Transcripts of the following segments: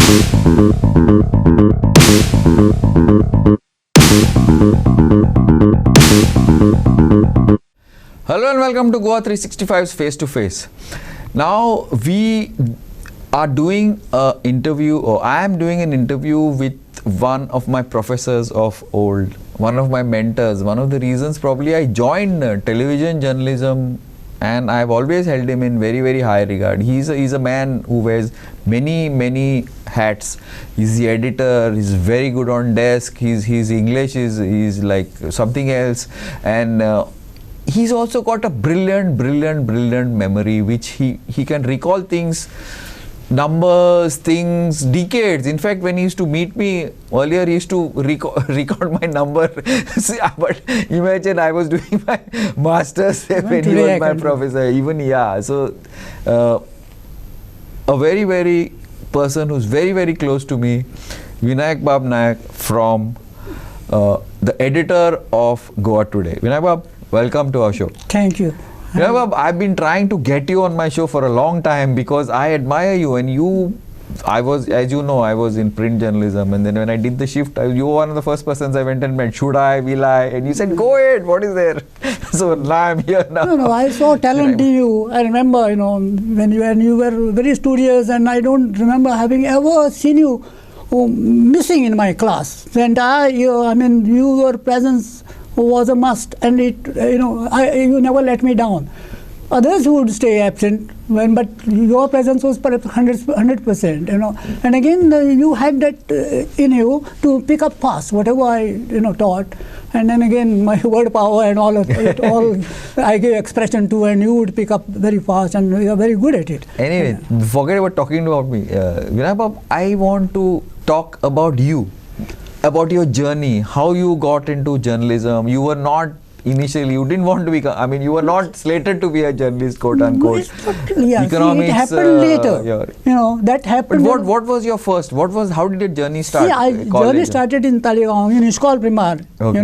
Hello and welcome to GOA365's Face to Face. Now we are doing an interview, or I am doing an interview with one of my professors of old, one of my mentors, one of the reasons probably I joined television journalism, and I've always held him in very, very high regard. He's a man who wears many hats. He's the editor, he's very good on desk, his English is like something else, and he's also got a brilliant memory, which he can recall things, numbers, things, decades. In fact, when he used to meet me earlier, he used to record my number. But imagine, I was doing my master's when he was my professor. Even, yeah. So, a very person who's very close to me, Vinayak Naik, from the editor of Goa Today. Vinayak, welcome to our show. Thank you. Yeah, I've been trying to get you on my show for a long time because I admire you, and I was, as you know, I was in print journalism, and then when I did the shift, you were one of the first persons I went and met. Should I, will I? And you said, go ahead, what is there? So now I'm here now. No, I saw talent in you. I remember, when you were very studious, and I don't remember having ever seen you missing in my class. The entire year, your presence was a must, and you never let me down. Others would stay absent, but your presence was perhaps 100%. And again, you had that in you to pick up fast, whatever I taught. And then again, my word power and all of it, all I gave expression to, and you would pick up very fast, and you are very good at it. Anyway, forget about talking about me. Vinayak, I want to talk about you. About your journey, how you got into journalism. You were not initially, you didn't want to become, you were not slated to be a journalist, quote unquote. Economics, it happened later. That happened. But what was your first? How did your journey start? Journey started in Talegaon, in Iskol Primar. Okay.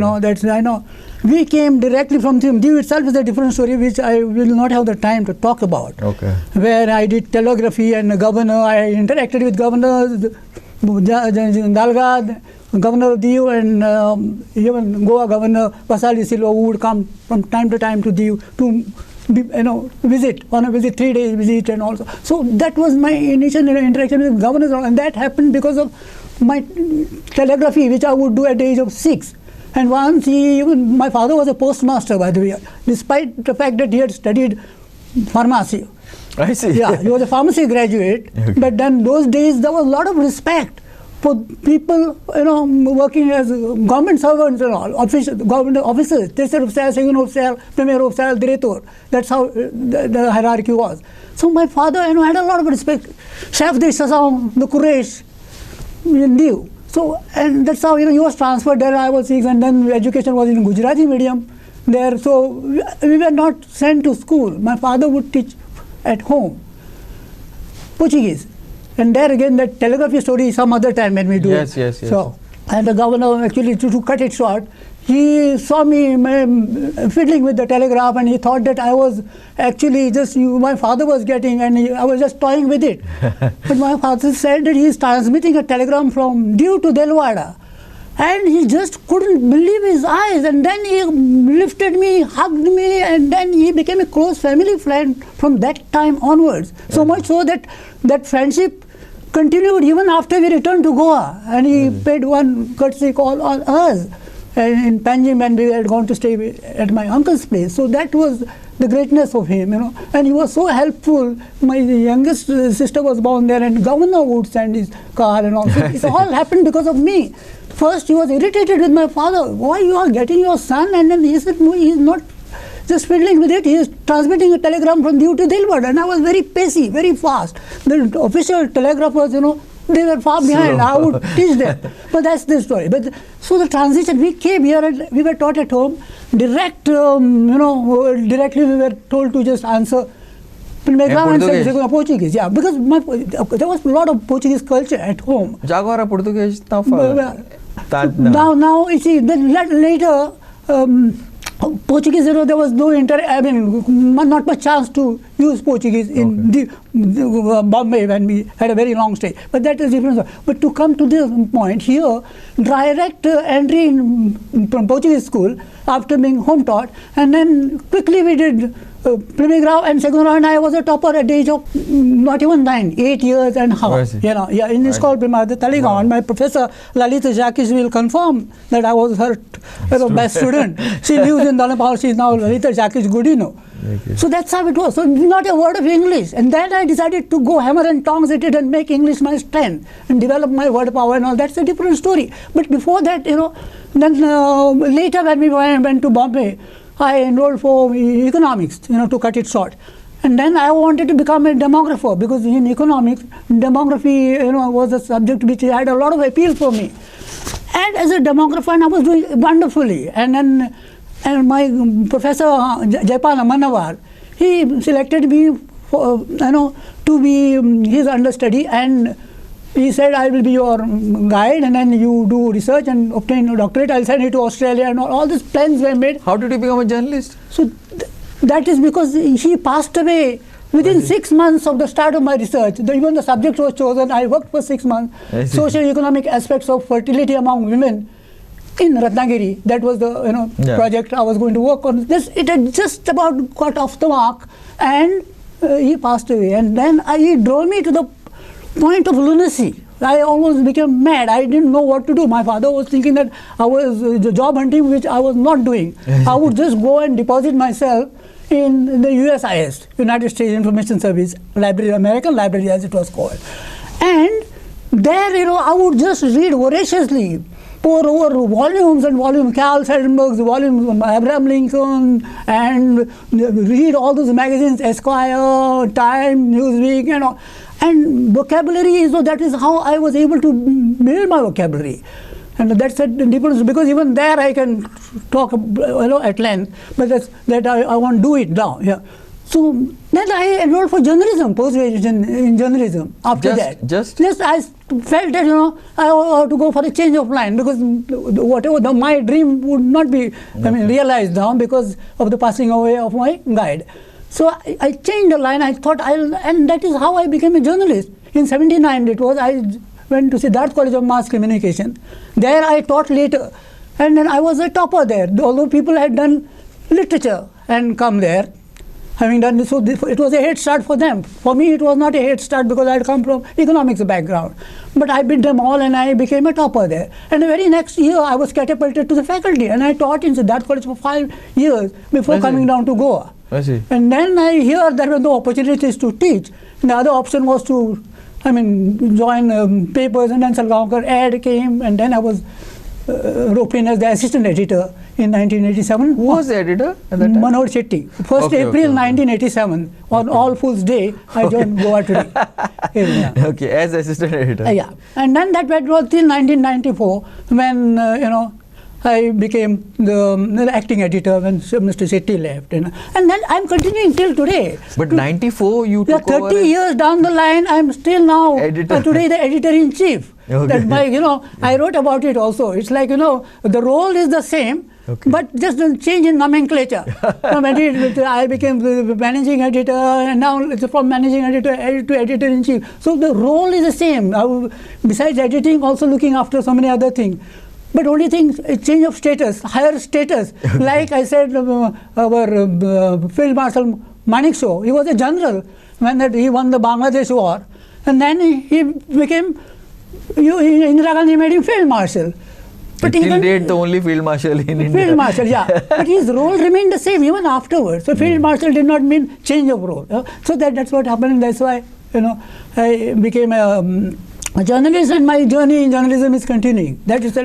We came directly from Diu itself is a different story, which I will not have the time to talk about. Okay. Where I did telegraphy, and governor, I interacted with governors, Dalgad, Governor of Diu, and even Goa Governor Vasali Silva, who would come from time to time to Diu to visit, on a visit, 3 days visit, and also. So that was my initial interaction with governors, and that happened because of my telegraphy, which I would do at the age of 6. And once my father was a postmaster, by the way, despite the fact that he had studied pharmacy. I see. Yeah, he was a pharmacy graduate, okay. But then those days there was a lot of respect for people, working as government servants and all, government officers, tercer officer, second officer, premier officer, director. That's how the hierarchy was. So my father, had a lot of respect. Chef de Sasang, the Quraysh, knew. So, and that's how, he was transferred there. I was 6, and then education was in Gujarati medium there. So we were not sent to school. My father would teach at home Portuguese. And there again, that telegraphy story some other time when we do it. Yes. So, and the governor actually, to cut it short, he saw me fiddling with the telegraph, and he thought that I was actually my father was getting, and I was just toying with it. But my father said that he is transmitting a telegram from Diu to Delwada. And he just couldn't believe his eyes, and then he lifted me, hugged me, and then he became a close family friend from that time onwards. So much so that that friendship continued even after we returned to Goa, and he paid one courtesy call on us in Panjim, and we had gone to stay at my uncle's place. So that was the greatness of him, and he was so helpful. My youngest sister was born there, and governor would send his car and all. So it all happened because of me. First, he was irritated with my father. Why you are getting your son? And then he said, no, he is not just fiddling with it. He is transmitting a telegram from Diu to Dilwad. And I was very pacey, very fast. The official telegraphers, they were far behind. I would teach them. But that's the story. But so the transition, we came here and we were taught at home. Directly we were told to just answer Portuguese, yeah, because there was a lot of Portuguese culture at home. Agora Português now you see, then later Portuguese, there was no not much chance to used Portuguese in Bombay when we had a very long stay. But that is different. But to come to this point here, direct entry in Portuguese school after being home taught, and then quickly we did primary grau and second grau, and I was a topper at the age of not even 9, 8 years and half. In this school, the Taligaon, my professor Lalita Jakis will confirm that I was her best student. She lives in Donapal. She is now Lalita Jakis Gudino. So that's how it was. So not a word of English. And then I decided to go hammer and tongs at it and make English my strength and develop my word power and all. That's a different story. But before that, then later when we went to Bombay, I enrolled for economics, to cut it short. And then I wanted to become a demographer, because in economics, demography, was a subject which had a lot of appeal for me. And as a demographer, I was doing wonderfully. And then my professor Jaipal Manavar, he selected me for, to be his understudy, and he said, I will be your guide, and then you do research and obtain a doctorate. I'll send you to Australia, and all these plans were made. How did you become a journalist? So that is because he passed away within 6 months of the start of my research. Even the subject was chosen. I worked for 6 months. Socio-economic aspects of fertility among women in Ratnagiri. That was the project I was going to work on. It had just about got off the mark, and he passed away. And then he drove me to the point of lunacy. I almost became mad. I didn't know what to do. My father was thinking that I was job hunting, which I was not doing. I would just go and deposit myself in the USIS, United States Information Service Library, American Library as it was called. And there, I would just read voraciously, pour over volumes and volumes, Carl Sandburg's volumes, Abraham Lincoln, and read all those magazines, Esquire, Time, Newsweek, and vocabulary. So that is how I was able to build my vocabulary. And that's a difference, because even there I can talk at length, but that I won't do it now. So then I enrolled for journalism, post-graduation in journalism. After I felt that I have to go for a change of line, because whatever my dream would not be realized now because of the passing away of my guide. So I changed the line. I thought and that is how I became a journalist. In '79 it was. I went to Siddharth College of Mass Communication. There I taught later, and then I was a topper there. Although people had done literature and come there, having done this, so it was a head start for them. For me, it was not a head start because I had come from economics background. But I beat them all, and I became a topper there. And the very next year, I was catapulted to the faculty, and I taught in Siddharth College for 5 years before coming down to Goa. And then I hear there were no opportunities to teach. And the other option was to, join papers, and then Salgaonkar ad came, and then I was roped in as the assistant editor in 1987. Who was the editor at that time? Manoj Shetty. 1st April 1987, on All Fools Day, I joined Goa Today. Okay, as assistant editor. And then that was till 1994, when I became the acting editor when Mr. Shetty left. And then I'm continuing till today. But 94 you took 30 over years down the line, I'm still now today the editor-in-chief. That I wrote about it also. It's like, the role is the same, but just a change in nomenclature. I became the managing editor, and now it's from managing editor to editor-in-chief. So the role is the same. Besides editing, also looking after so many other things. But only thing, a change of status, higher status. Like I said, our Field Marshal Manik Shaw, he was a general when he won the Bangladesh war. And then he became, Indira Gandhi made him Field Marshal. But till date, the only Field Marshal in India. Field Marshal, but his role remained the same even afterwards. So Field Marshal did not mean change of role. So that's what happened. That's why, I became a journalist, and my journey in journalism is continuing. That is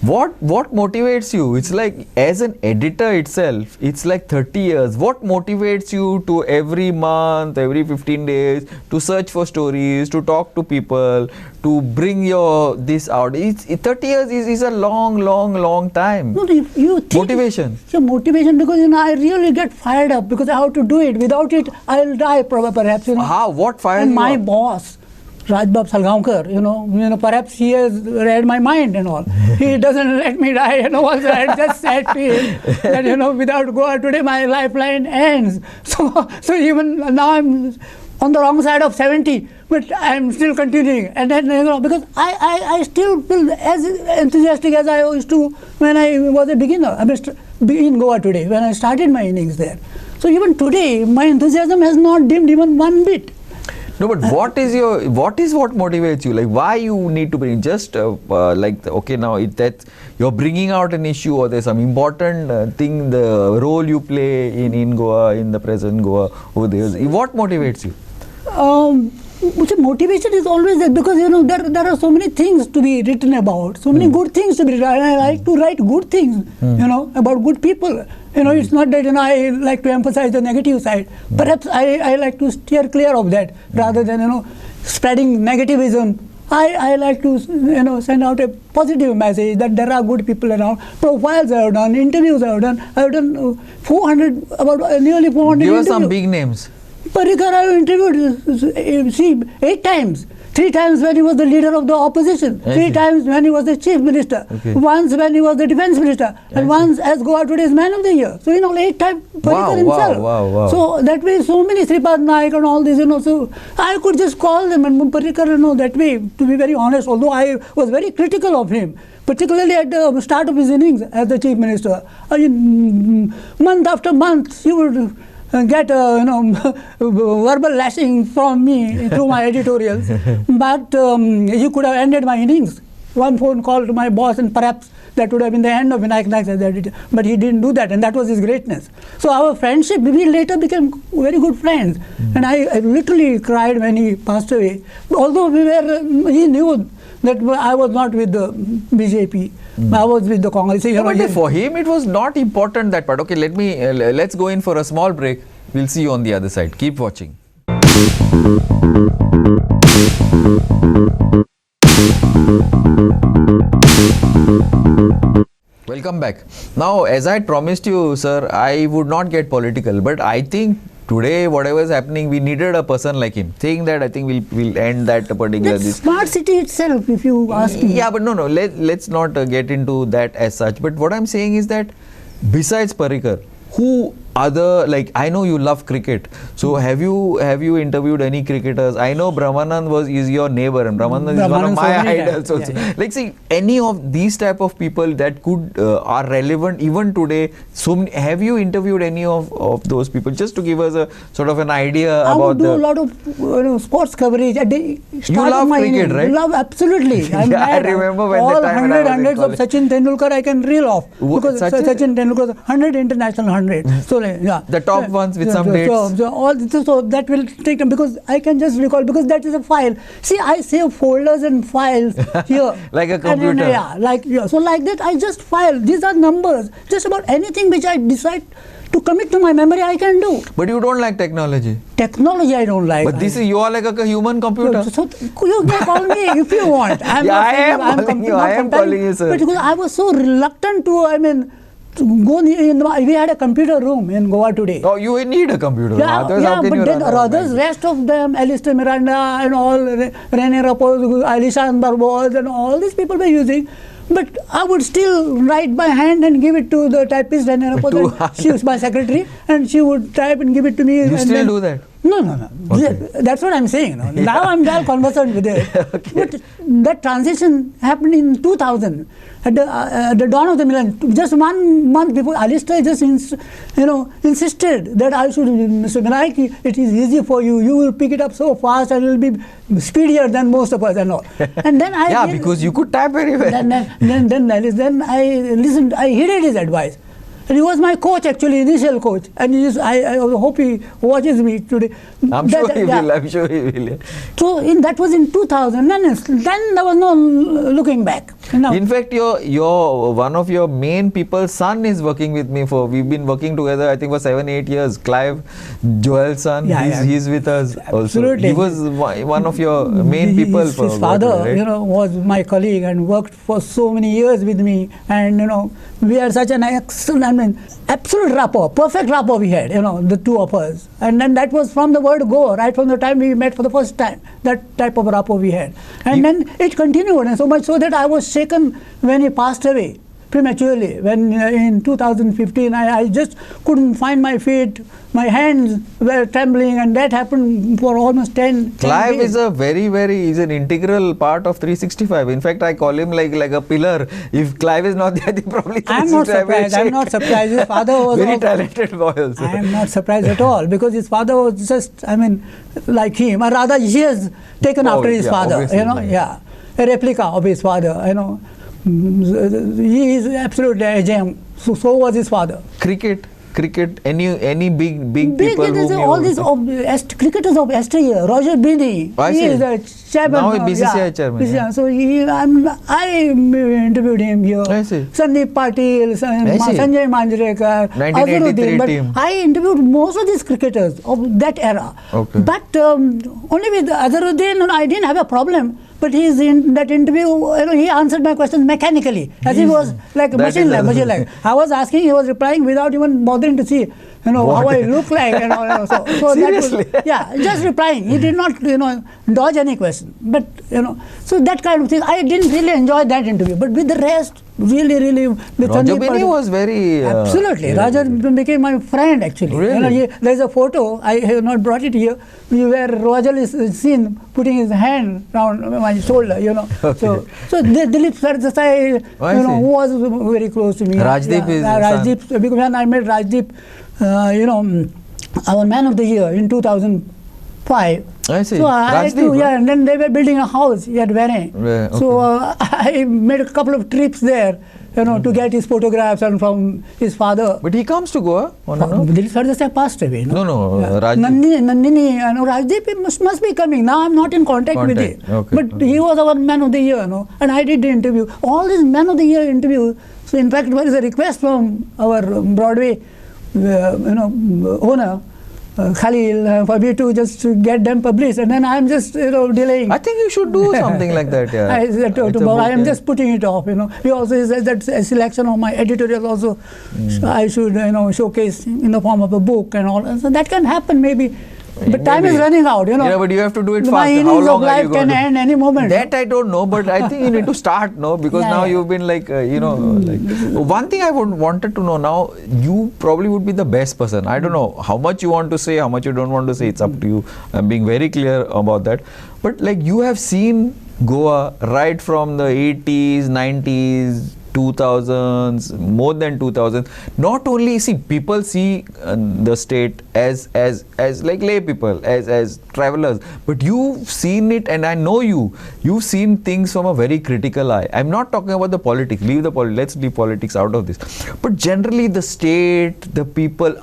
What motivates you? It's like, as an editor itself, it's like 30 years. What motivates you to every month, every 15 days, to search for stories, to talk to people, to bring this out? 30 years is a long time. No, you think motivation. It's a motivation, because I really get fired up because I have to do it. Without it, I'll die perhaps. How? What fires and you my up? boss. Rajbab Salgaonkar, perhaps he has read my mind and all. He doesn't let me die and all. So I just said to him that, without Goa today, my lifeline ends. So even now I'm on the wrong side of 70, but I'm still continuing. And then, because I still feel as enthusiastic as I used to when I was a beginner. I mean, in Goa today, when I started my innings there. So even today, my enthusiasm has not dimmed even one bit. No, but what motivates you? Like, why you need to bring just that you're bringing out an issue, or there's some important thing, the role you play in Goa, in the present Goa over there. What motivates you? Motivation is always there, because there are so many things to be written about, so many good things to be written. I like to write good things, about good people. It's not that I like to emphasize the negative side. Perhaps I like to steer clear of that rather than spreading negativism. I like to send out a positive message that there are good people around. Profiles I have done, interviews I have done. I have done nearly 400 Give interviews. us some big names. Parrikar I have interviewed 8 times. 3 times when he was the leader of the opposition, 3 times when he was the chief minister, once when he was the defense minister, and once as Goa Today's man of the year. So 8 times Parrikar himself. Wow. So that way, so many Sripad Naik and all this, so I could just call them and Parrikar, that way, to be very honest, although I was very critical of him, particularly at the start of his innings as the chief minister. Month after month, he would get verbal lashing from me through my editorials, but he could have ended my innings. One phone call to my boss, and perhaps that would have been the end of Vinayak Naik as the editor. But he didn't do that, and that was his greatness. So our friendship, we later became very good friends, and I literally cried when he passed away. Although he knew that I was not with the BJP. I was with the Congress. But for him, it was not important, that part. Okay, let's go in for a small break. We'll see you on the other side. Keep watching. Welcome back. Now, as I promised you, sir, I would not get political, but I think today, whatever is happening, we needed a person like him. Saying that, I think we'll end that particular. That's smart city itself, if you ask me. Yeah, but no. Let's not get into that as such. But what I'm saying is that besides Parrikar, who other, like, I know you love cricket, so have you interviewed any cricketers? I know Brahmanand is your neighbor, and Brahmanand is one of my idols also. Yeah. Like, see, any of these type of people that could are relevant even today. So have you interviewed any of those people, just to give us a sort of an idea about? I would do a lot of sports coverage. You love cricket, right? Love, absolutely. I remember when all the time hundreds of Sachin Tendulkar I can reel off, because Sachin Tendulkar's 100 international 100. So yeah, the top ones with some dates. So that will take time, because I can just recall, because that is a file. See, I save folders and files here. Like a computer. So like that, I just file. These are numbers. Just about anything which I decide to commit to my memory, I can do. But you don't like technology. Technology I don't like. But you are like a human computer. So you can call me if you want. I am calling you, sir. But because I was so reluctant to, go we had a computer room in Goa Today. Oh, you need a computer room. Yeah, but then others, rest of them, Alistair Miranda and all, Rene Rapos, Alishan Barbos and all these people were using. But I would still write by hand and give it to the typist, Rene Rapos. She was my secretary, and she would type and give it to me. You still do that? No. Okay. That's what I'm saying. Now I'm well conversant with it. Okay. But that transition happened in 2000. At the dawn of the millennium, just 1 month before, Alistair just insisted that I should, Mr. Vinayak, it is easy for you. You will pick it up so fast, and it will be speedier than most of us and all. And then because you could type very well. Then I listened. I heeded his advice. And he was my coach, actually, initial coach. And I hope he watches me today. I'm sure he will. So that was in 2000. Then there was no looking back. In fact, your one of your main people's son is working with me we've been working together, I think, for 7-8 years. Clive, Joel's son, he's with us Absolutely. also. He was one of your main people. His father, right? Was my colleague and worked for so many years with me. And, we had such an excellent mean, absolute rapport, perfect rapport we had, the two of us. And then that was from the word go, right from the time we met for the first time, that type of rapport we had. And then it continued, and so much so that I was shaken when he passed away prematurely. When in 2015, I just couldn't find my feet, my hands were trembling, and that happened for almost 10 Clive days. is a he's an integral part of 365. In fact, I call him like a pillar. If Clive is not there, they probably I'm not surprised. I'm not surprised. His father was very talented boy also. I am not surprised at all, because his father was just, like him, or rather he has taken after his father, a replica of his father, He is absolutely a gem. So was his father. Cricket, any big people whom all these cricketers of yesteryear. Roger Binney, he is the chairman. Now he is BCCI chairman. Yeah. So I interviewed him here. I see. Sandeep Patil, Sanjay Manjrekar, 1983 team. I interviewed most of these cricketers of that era. Okay. But only with Azharuddin, I didn't have a problem. But he's in that interview, he answered my questions mechanically, as if it was like machine like. I was asking, he was replying without even bothering to see, how I look like, So Seriously? That was, just replying. He did not, dodge any question. But, so that kind of thing. I didn't really enjoy that interview. But with the rest, really, with Roger Binney was very... absolutely. Roger became my friend, actually. Really? There's a photo, I have not brought it here, where Roger is seen putting his hand around my shoulder, Okay. So Dilip Sardesai, who was very close to me. Rajdeep is Rajdeep, because when I met Rajdeep, our man of the year in 2005. I see. So I had to, and then they were building a house at Vinayak. Okay. So I made a couple of trips there, to get his photographs and from his father. But he comes to Goa? Dilip Sardesai passed away. No, Rajdeep. Nandini, Rajdeep must be coming. Now I'm not in contact with him. Okay. But he was our man of the year, and I did the interview. All these man of the year interviews. So in fact, there is a request from our Broadway, owner, Khalil, for me to just get them published, and then I'm just delaying. I think you should do something like that. Yeah. I said to I am just putting it off. He also says that a selection of my editorials also I should showcase in the form of a book and all. So that can happen maybe. But time is running out, Yeah, but you have to do it fast. My innings of life can end any moment. That I don't know, but I think you need to start, because now you've been like, one thing I wanted to know now, you probably would be the best person. I don't know how much you want to say, how much you don't want to say, it's up to you. I'm being very clear about that. But like you have seen Goa right from the 80s, 90s, 2000s, more than 2000. Not only people see the state as like lay people, as travelers, but you've seen it, and I know you've seen things from a very critical eye. I'm not talking about the politics. Let's leave politics out of this. But generally, the state, the people,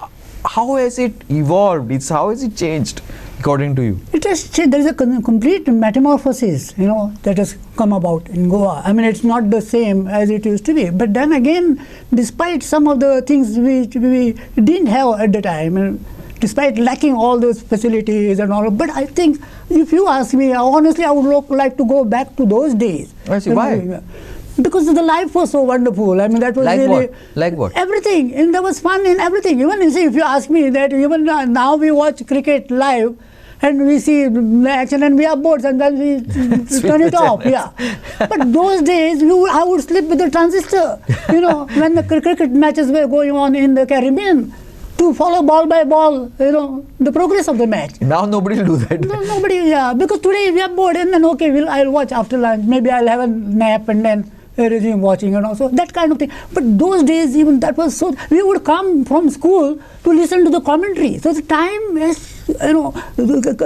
how has it evolved? How has it changed? According to you? It has changed. There is a complete metamorphosis, that has come about in Goa. It's not the same as it used to be. But then again, despite some of the things which we didn't have at the time, despite lacking all those facilities and all, but I think if you ask me, honestly, I would like to go back to those days. I see. Why? Because the life was so wonderful. That was like really... What? Like what? Everything. And there was fun in everything. Even, if you ask me that, even now we watch cricket live, and we see the action and we are bored, and then we turn it off. Yeah. But those days, I would sleep with the transistor, when the cricket matches were going on in the Caribbean, to follow ball by ball, the progress of the match. Now nobody will do that. No, nobody, because today we are bored, and then, okay, I'll watch after lunch. Maybe I'll have a nap, and then resume watching, so that kind of thing. But those days, even that was so, we would come from school to listen to the commentary. So the time has,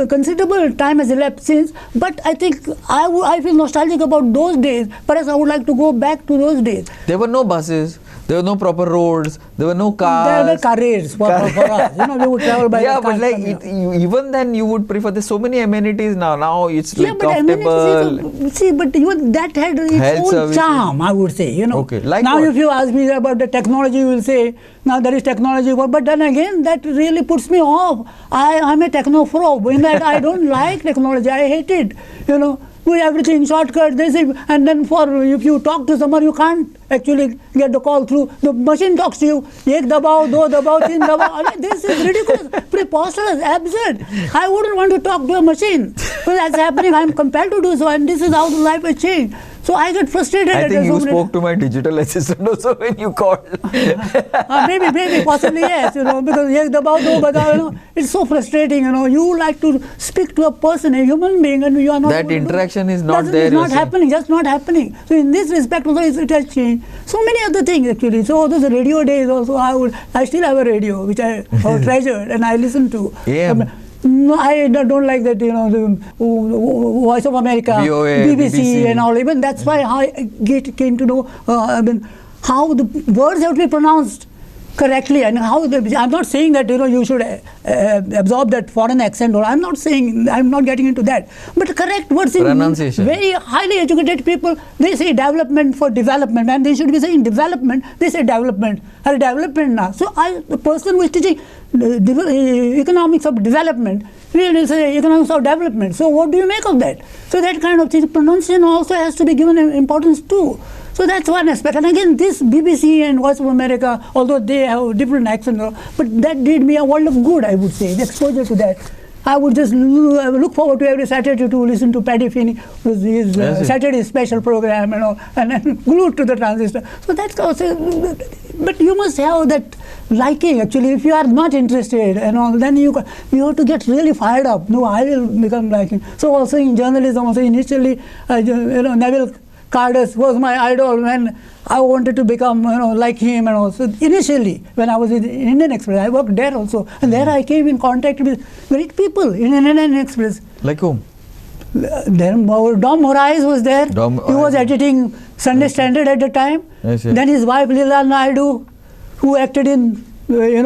considerable time has elapsed since, but I think I feel nostalgic about those days. Perhaps I would like to go back to those days. There were no buses, there were no proper roads, there were no cars. There were carriers for us. We would travel by yeah, the but like even then you would prefer, there's so many amenities now. Now it's like but comfortable. See, but even that had its own charm, I would say. Okay. Like now what? If you ask me about the technology, you will say, now there is technology, but then again, that really puts me off. I'm a technophobe in that I don't like technology. I hate it. with everything shortcut. They say, and then if you talk to someone, you can't actually get the call through. The machine talks to you. Ek dabao, do dabao, tin dabao. I mean, this is ridiculous, preposterous, absurd. I wouldn't want to talk to a machine. But that's happening. I'm compelled to do so, and this is how the life has changed. So I get frustrated. I think you spoke to my digital assistant also when you called. Maybe, possibly yes. Because ek dabao, do badao. It's so frustrating. You like to speak to a person, a human being, and you are not. That interaction is not there. It's not happening. Just not happening. So in this respect, also it has changed. So many other things actually. So those radio days also, I still have a radio which I treasured and I listen to. Yeah. No, I don't like that, the Voice of America, VOA, BBC and all. Even that's why I came to know how the words have to be pronounced correctly, and how I'm not saying that you should absorb that foreign accent, or I'm not getting into that, but correct words in pronunciation. Very highly educated people, they say development for development, and they should be saying development, they say development or development now. So the person who is teaching economics of development will say economics of development. So what do you make of that? So that kind of thing, pronunciation also has to be given importance too. So that's one aspect. And again, this BBC and Voice of America, although they have different accents, but that did me a world of good, I would say, the exposure to that. I would just look forward to every Saturday to listen to Paddy Finney, his Saturday special program, and then glued to the transistor. So that's also, but you must have that liking actually. If you are not interested, then you have to get really fired up. No, I will become liking. So also in journalism, also initially, Neville Cardus was my idol when I wanted to become, like him, and also initially when I was in Indian Express, I worked there also, and there I came in contact with great people in Indian Express. Like whom? Then Dom Morais was there. He was editing Sunday Standard at the time. Then his wife Leela Naidu, who acted in Ye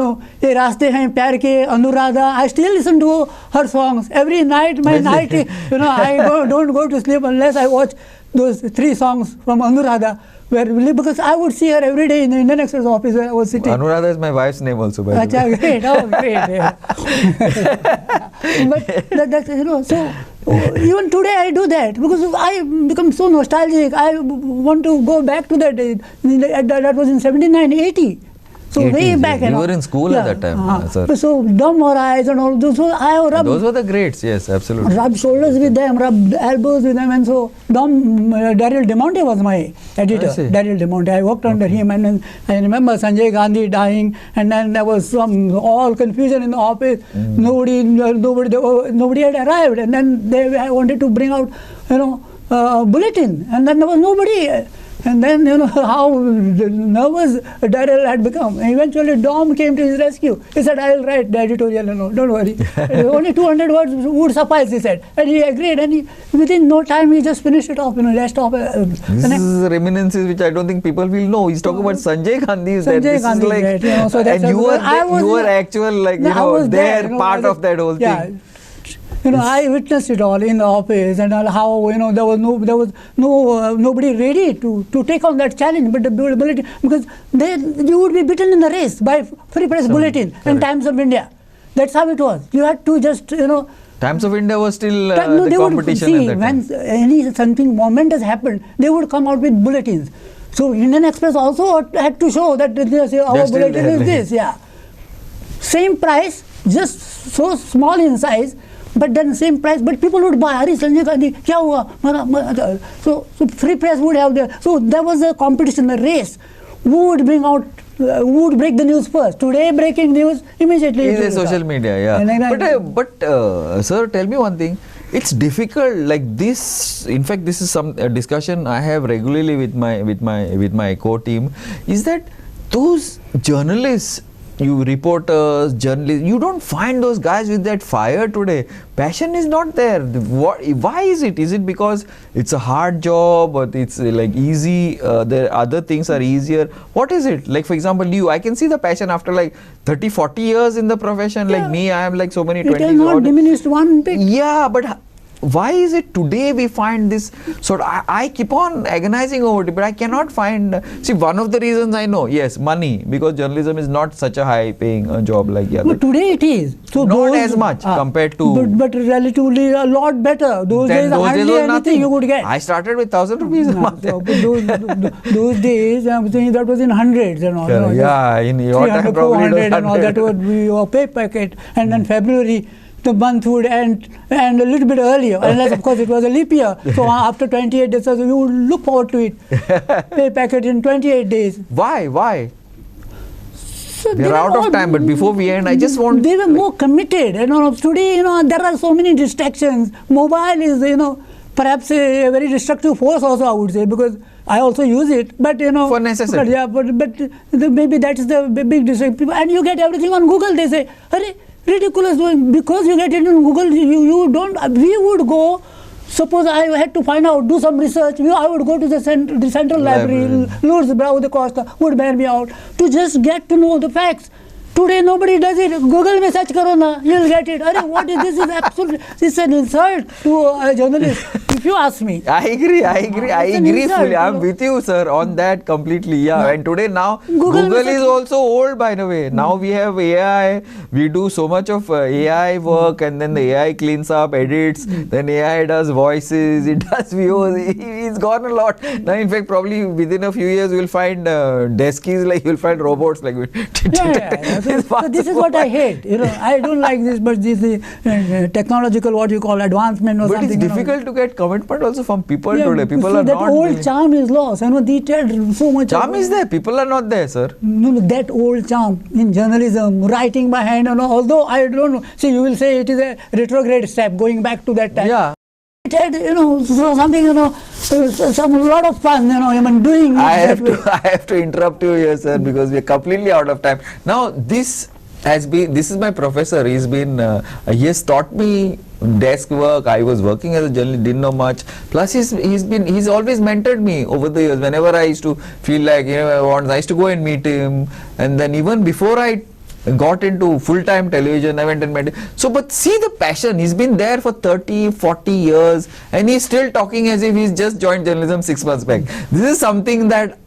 Raaste Hain Pyar Ke, Anuradha. I still listen to her songs every night. My night, I don't go to sleep unless I watch those 3 songs from Anuradha. Because I would see her every day in the Indian Express office where I was sitting. Anuradha is my wife's name also, by the way. Great, great. Yeah. But so even today I do that because I become so nostalgic. I want to go back to that day. That was in 79-80. So 80s, way back. You were in school at that time. Sir. So Dom Morais and all those. So I rubbed. Those were the greats, yes, absolutely. Rubbed shoulders with them, rubbed elbows with them, and so Daryl DeMonte was my editor. Daryl DeMonte. I worked under him, and then I remember Sanjay Gandhi dying, and then there was all confusion in the office. Nobody had arrived, and then they wanted to bring out, bulletin, and then there was nobody. And then, how nervous Daryl had become. Eventually, Dom came to his rescue. He said, I will write the editorial, don't worry. Only 200 words would suffice, he said. And he agreed, and within no time, he just finished it off, rest off. This is reminiscences which I don't think people will know. He's talking about Sanjay Gandhi. And you were actual, part of that whole thing. I witnessed it all in the office, and how there was nobody ready to take on that challenge, but the bulletin, because you would be beaten in the race by Free Press Bulletin and Times of India. That's how it was. You had to just Times of India was still the competition at that time. When something momentous happened, they would come out with bulletins. So Indian Express also had to show that our bulletin is this. Yeah, same price, just so small in size. But then same price, but people would buy. Hari Sanjay Gandhi, kya hua? So Free Press would have there. So there was a competition, a race. Who would bring out? Who would break the news first? Today, breaking news immediately. It is social media, yeah. But sir, tell me one thing. It's difficult. Like this. In fact, this is some discussion I have regularly with my co-team. Is that those journalists? Reporters, journalists, you don't find those guys with that fire today. Passion is not there. Why is it? Is it because it's a hard job, or it's like easy, the other things are easier? What is it? Like for example, I can see the passion after like 30-40 years in the profession. Like me, I am like so many 20s. It has not diminished one bit. Yeah, but why is it today we find this sort of, I keep on agonizing over it, but I cannot find, see, one of the reasons I know, yes, money, because journalism is not such a high paying job like the other. But today it is. So not as much compared to. But relatively a lot better. Those days hardly was anything nothing. you could get. I started with 1,000 rupees a month. So, those days, I'm saying that was in hundreds and all. Yeah, in your time probably 400 and all, that would be your pay packet. And then February, the month would end and a little bit earlier, unless of course it was a leap year. So after 28 days, so you would look forward to it. Pay packet in 28 days. Why? So they're out of time, but before we end, I just want... They were more committed. Today, there are so many distractions. Mobile is, perhaps a very destructive force also, I would say, because I also use it. But, for necessity. But maybe that's the big distraction. And you get everything on Google. They say, ridiculous, because you get it on Google, you don't, we would go, suppose I had to find out, do some research, I would go to the central library, Lourdes Bravo de Costa would bear me out, to just get to know the facts. Today nobody does it. Google mein search karo na, you'll get it. What is this? Is absolutely, it's an insult to a journalist, if you ask me. I agree fully. I'm with you, sir, on that completely. Yeah. And today now, Google is also old, by the way. Now we have AI. We do so much of AI work, and then the AI cleans up, edits. Then AI does voices. It does videos. It's gone a lot. Now, in fact, probably within a few years, you'll find deskies, like you'll find robots like. So this is what I hate. I don't like this, but this technological, what you call, advancement or something. But it's difficult to get commitment also from people today. People are that not. That old charm is lost. They tell so much. Charm is there. People are not there, sir. No, that old charm in journalism, writing by hand. Although I don't know. See, you will say it is a retrograde step, going back to that time. Yeah. It had, something, some lot of fun, doing. I have to interrupt you here, sir, because we are completely out of time. Now, this is my professor. He has taught me desk work. I was working as a journalist, didn't know much. Plus, he's always mentored me over the years. Whenever I used to feel like, I used to go and meet him. And then even before I got into full-time television, I went and met him. So, but see the passion. He's been there for 30, 40 years and he's still talking as if he's just joined journalism 6 months back. This is something that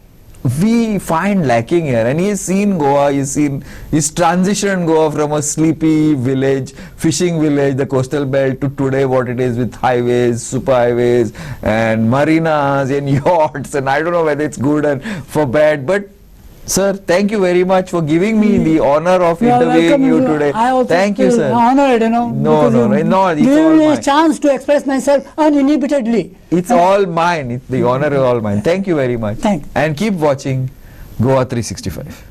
we find lacking here. And he's seen Goa, he's transitioned Goa from a sleepy village, fishing village, the coastal belt, to today what it is with highways, super highways and marinas and yachts. And I don't know whether it's good and for bad, but sir, thank you very much for giving me the honor of interviewing you today. I also thank you, sir. Honored, No, it's all giving me mine. a chance to express myself uninhibitedly. It's all mine. The honor is all mine. Thank you very much. Thank you. And keep watching GOA365.